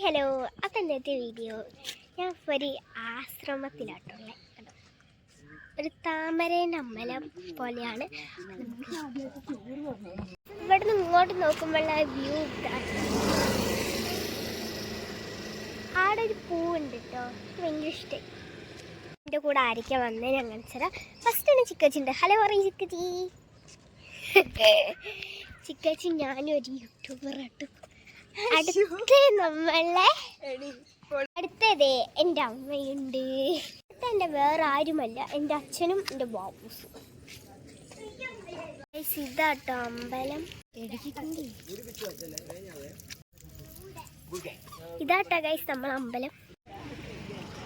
Hello, അപ്പം ഇന്നത്തെ video ഞാൻ ഒരു ആശ്രമത്തിലാട്ടുള്ളത്. ഒരു താമരേൻ്റെ അമ്പലം പോലെയാണ്. ഇവിടെ നിന്ന് ഇങ്ങോട്ട് നോക്കുമ്പോഴുള്ള വ്യൂ ആടെ ഒരു പൂവുണ്ട് കേട്ടോ, ഭയങ്കര ഇഷ്ടമായി. എൻ്റെ കൂടെ ആരൊക്കെ വന്നേ ഞാൻ കാണിച്ചുതരാം. ഫസ്റ്റ് തന്നെ ചിക്കച്ചിണ്ട്. ഹലോ പറയും ചിക്കച്ചി. ചിക്കച്ചി ഞാനും ഒരു യൂട്യൂബർ ആട്ടു. അടുത്തതേ എൻ്റെ അമ്മയുണ്ട്. എൻ്റെ വേറെ ആരുമല്ല, എൻ്റെ അച്ഛനും എൻ്റെ ബാബൂസും. ഇതാട്ടോ അമ്പലം. ഇതാട്ടോ ഗൈസ് നമ്മളെ അമ്പലം.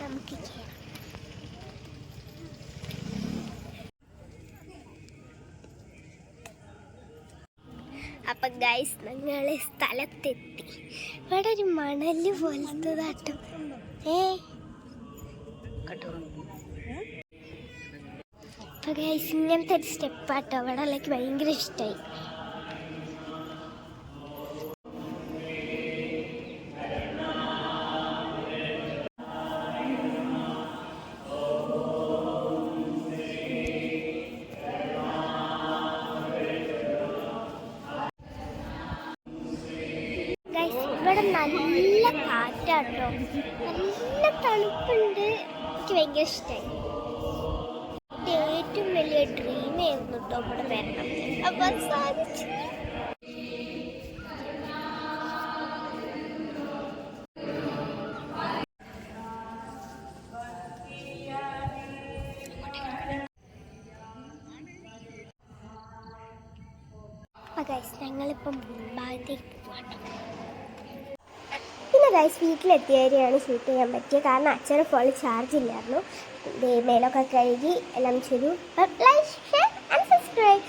നമുക്ക് അപ്പം ഗൈസ് ഞങ്ങൾ സ്ഥലത്തെത്തി. ഇവിടെ ഒരു മണല് പോലത്തതാട്ടോ. അപ്പം ഗൈസ് ഇങ്ങനത്തെ ഒരു സ്റ്റെപ്പാട്ടോ. ഇവിടെ എനിക്ക് ഭയങ്കര ഇഷ്ടമായി. ഇവിടെ നല്ല കാറ്റാട്ടോ, നല്ല തണുപ്പുണ്ട്. എനിക്ക് ഭയങ്കര ഇഷ്ടമായി. എൻ്റെ ഏറ്റവും വലിയ ഡ്രീം ആയിരുന്നു കേട്ടോ ഇവിടെ വരണം. അപ്പം സാധിച്ചു. അപ്പം ഗൈസ് ഞങ്ങളിപ്പം മുമ്പാകത്തേക്ക് പോകണം. പിന്നെ ഗൈസ് വീട്ടിലെത്തിയവരെയാണ് ഷൂട്ട് ചെയ്യാൻ പറ്റിയത്. കാരണം അച്ഛന് ഫോണിൽ ചാർജ് ഇല്ലായിരുന്നു. മേലൊക്കെ കഴുകി എല്ലാം ചെയ്തു. Like, share and subscribe.